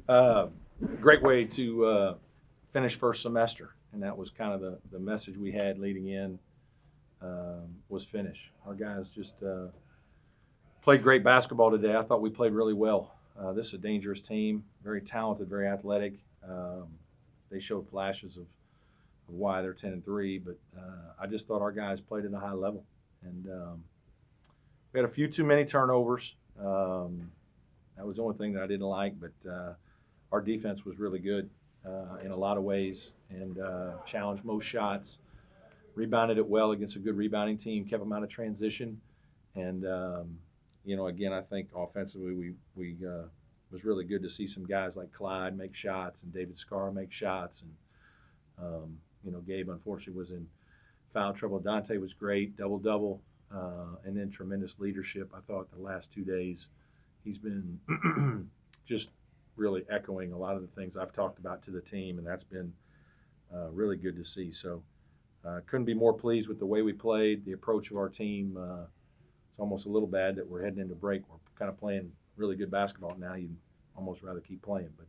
Uh, Great way to finish first semester, and that was kind of the message we had leading in was finish. Our guys just played great basketball today. I thought we played really well. This is a dangerous team, very talented, very athletic. They showed flashes of why they're 10-3, but I just thought our guys played at a high level, and we had a few too many turnovers. That was the only thing that I didn't like, but our defense was really good in a lot of ways and challenged most shots. Rebounded it well against a good rebounding team, kept them out of transition, and again, I think offensively we was really good to see some guys like Clyde make shots and David Scarr make shots, and Gabe unfortunately was in foul trouble. Dante was great, double double, and then tremendous leadership. I thought the last 2 days he's been just really echoing a lot of the things I've talked about to the team, and that's been really good to see. So couldn't be more pleased with the way we played, the approach of our team. It's almost a little bad that we're heading into break. We're kind of playing really good basketball now. You'd almost rather keep playing, but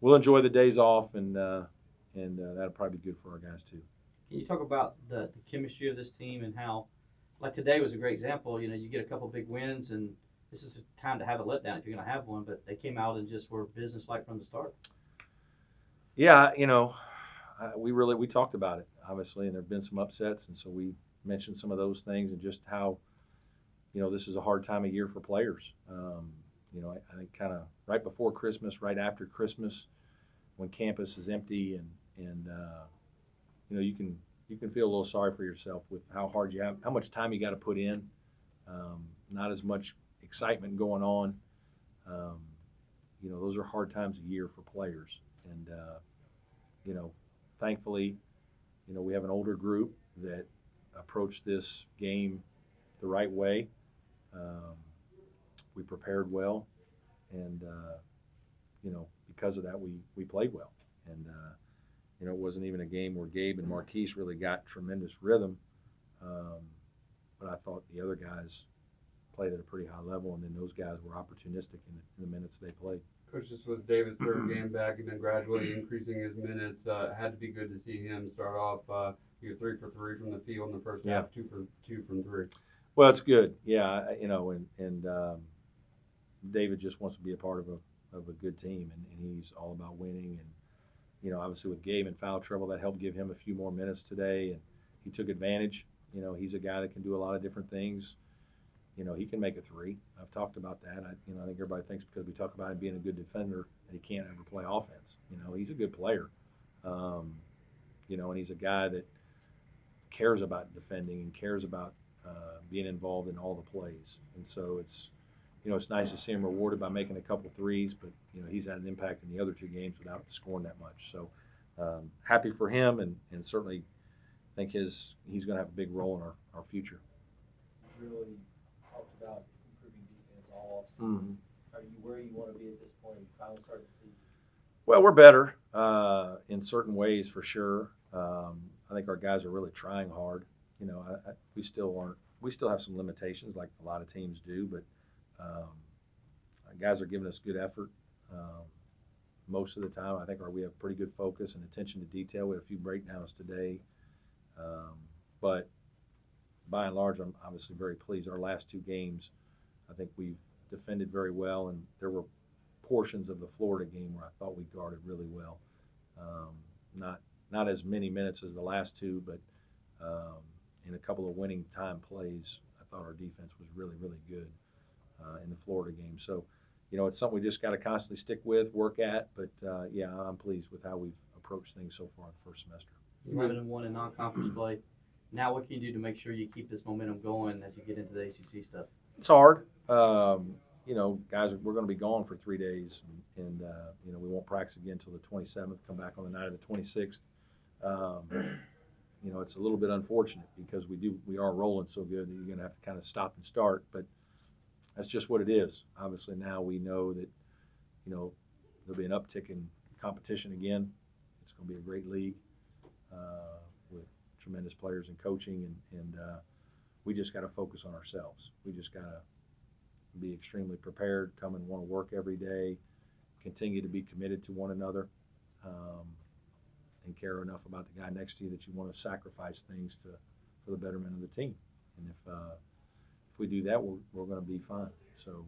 we'll enjoy the days off, and that'll probably be good for our guys too. Can you talk about the chemistry of this team and how, like today was a great example. You get a couple big wins, and this is a time to have a letdown if you're going to have one. But they came out and just were business-like from the start. Yeah, we talked about it obviously, and there've been some upsets, and so we mentioned some of those things and just how this is a hard time of year for players. I think kind of right before Christmas, right after Christmas, when campus is empty, and you can feel a little sorry for yourself with how hard you have, how much time you got to put in. Not as much excitement going on. Those are hard times of year for players, and thankfully, we have an older group that approached this game the right way. We prepared well, and because of that, we played well. And it wasn't even a game where Gabe and Marquise really got tremendous rhythm, but I thought the other guys played at a pretty high level, and then those guys were opportunistic in the minutes they played. Coach, this was David's third game back. He'd been gradually increasing his minutes. It had to be good to see him start off. He was 3 for 3 from the field in the first half, 2 for 2 from 3. Well, it's good, yeah. And David just wants to be a part of a good team, and he's all about winning. And obviously with Gabe in foul trouble, that helped give him a few more minutes today, and he took advantage. He's a guy that can do a lot of different things. He can make a three. I've talked about that. I think everybody thinks because we talk about him being a good defender that he can't ever play offense. He's a good player. And he's a guy that cares about defending and cares about being involved in all the plays. And so it's nice to see him rewarded by making a couple threes, but he's had an impact in the other 2 games without scoring that much. So happy for him, and certainly think he's going to have a big role in our future. Really talked about improving defense all offseason. Mm-hmm. Are you where you want to be at this point? You finally started to see. Well, we're better in certain ways for sure. I think our guys are really trying hard. We still aren't. We still have some limitations, like a lot of teams do, but guys are giving us good effort most of the time. I think we have pretty good focus and attention to detail. We had a few breakdowns today, but by and large, I'm obviously very pleased. Our last 2 games, I think we've defended very well, and there were portions of the Florida game where I thought we guarded really well. Not as many minutes as the last 2, but in a couple of winning time plays, I thought our defense was really, really good in the Florida game. So, it's something we just got to constantly stick with, work at. But yeah, I'm pleased with how we've approached things so far in the first semester. 11-1 in non-conference play. Now, what can you do to make sure you keep this momentum going as you get into the ACC stuff? It's hard. Guys, we're going to be gone for 3 days, and we won't practice again until the 27th. Come back on the night of the 26th. It's a little bit unfortunate because we are rolling so good that you're going to have to kind of stop and start, but that's just what it is. Obviously, now we know that there'll be an uptick in competition again. It's going to be a great league with tremendous players and coaching, and we just got to focus on ourselves. We just got to be extremely prepared, come and want to work every day, continue to be committed to one another, and care enough about the guy next to you that you want to sacrifice things for the betterment of the team. And if we do that, we're going to be fine. So,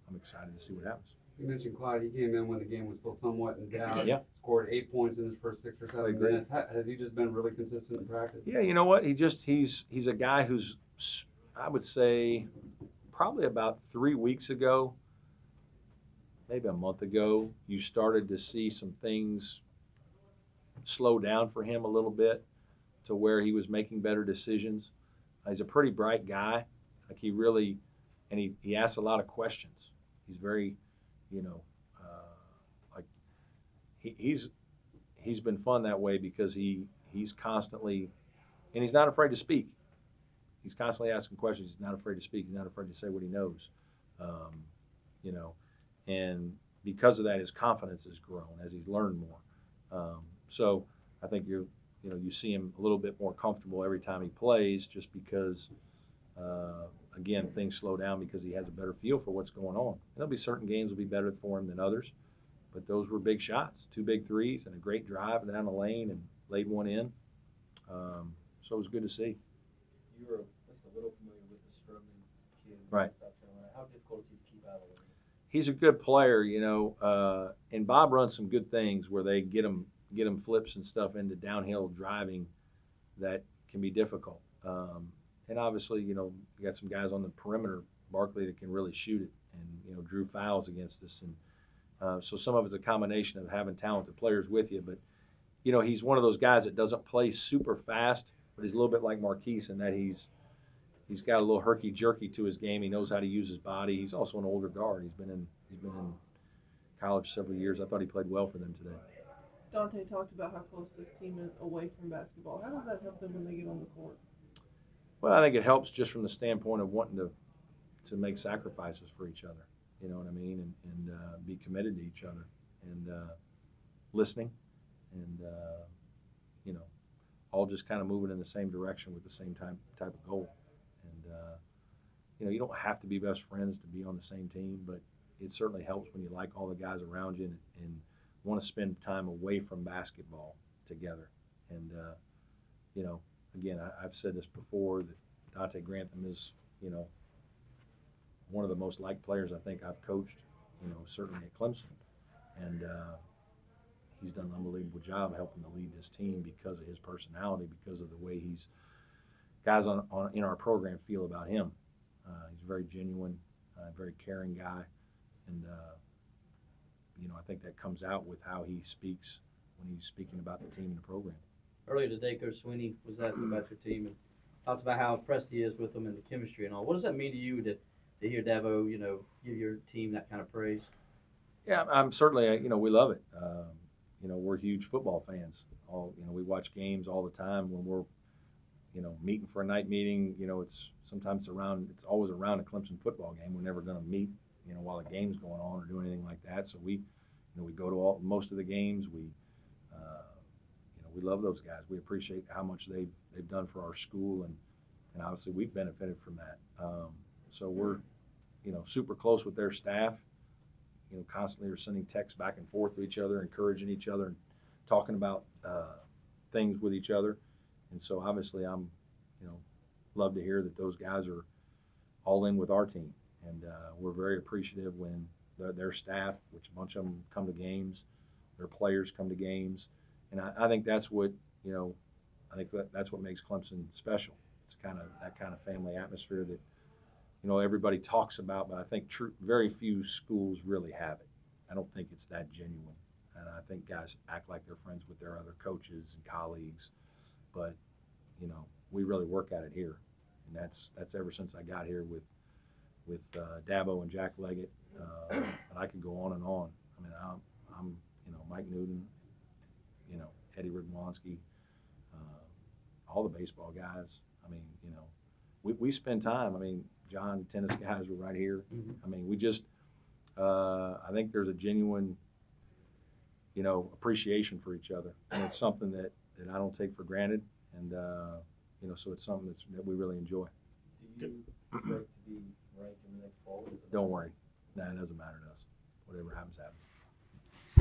I'm excited to see what happens. You mentioned Clyde. He came in when the game was still somewhat in doubt. Yeah. Scored 8 points in his first 6 or 7 Played great. minutes. Has he just been really consistent in practice? Yeah, you know what? He's a guy who's, I would say, probably about 3 weeks ago, maybe a month ago, you started to see some things slow down for him a little bit to where he was making better decisions. He's a pretty bright guy. Like he really, and he asks a lot of questions. He's very, like he's been fun that way because he's constantly, and he's not afraid to speak. He's constantly asking questions. He's not afraid to speak. He's not afraid to say what he knows. And because of that, his confidence has grown as he's learned more. So I think you see him a little bit more comfortable every time he plays, just because, again, things slow down because he has a better feel for what's going on. There'll be certain games will be better for him than others, but those were big shots, 2 big threes, and a great drive down the lane and laid one in. So it was good to see. You were just a little familiar with the struggling kid Right. in South Carolina. How difficult is he to keep out of the league? He's a good player, and Bob runs some good things where they get him flips and stuff into downhill driving that can be difficult. And obviously, you got some guys on the perimeter, Barkley, that can really shoot it, and drew fouls against us, and so some of it's a combination of having talented players with you. But he's one of those guys that doesn't play super fast, but he's a little bit like Marquise in that he's got a little herky jerky to his game. He knows how to use his body. He's also an older guard. He's been in college several years. I thought he played well for them today. Dante talked about how close this team is away from basketball. How does that help them when they get on the court? Well, I think it helps just from the standpoint of wanting to make sacrifices for each other. You know what I mean? And be committed to each other and listening and, all just kind of moving in the same direction with the same type of goal. And, you don't have to be best friends to be on the same team, but it certainly helps when you like all the guys around you and want to spend time away from basketball together. And, again, I've said this before that Dante Grantham is, one of the most liked players I think I've coached, certainly at Clemson. And he's done an unbelievable job helping to lead this team because of his personality, because of the way guys in our program feel about him. He's a very genuine, very caring guy. And, I think that comes out with how he speaks when he's speaking about the team and the program. Earlier today, Coach Sweeney was asking about your team and talked about how impressed he is with them and the chemistry and all. What does that mean to you to hear Dabo, give your team that kind of praise? Yeah, I'm certainly, we love it. We're huge football fans. We watch games all the time when we're, meeting for a night meeting. It's always around a Clemson football game. We're never going to meet, while the game's going on or do anything like that. So we go to most of the games. We love those guys. We appreciate how much they've done for our school, and obviously we've benefited from that. So we're, super close with their staff. Constantly are sending texts back and forth to each other, encouraging each other, and talking about things with each other. And so obviously I'm, love to hear that those guys are all in with our team. And we're very appreciative when their staff, which a bunch of them come to games, their players come to games. And I think that's what, that's what makes Clemson special. It's that kind of family atmosphere that, everybody talks about, but I think very few schools really have it. I don't think it's that genuine. And I think guys act like they're friends with their other coaches and colleagues. But, we really work at it here. And that's ever since I got here with Dabo and Jack Leggett. And I could go on and on. I mean, I'm Mike Newton, Eddie Rigwanski, all the baseball guys. I mean, we spend time. I mean, John, tennis guys were right here. Mm-hmm. I mean, we just, I think there's a genuine, appreciation for each other. And it's something that I don't take for granted. And, so it's something that we really enjoy. Do you expect to be ranked in the next poll? Don't worry. Nah, it doesn't matter to us. whatever happens, happens.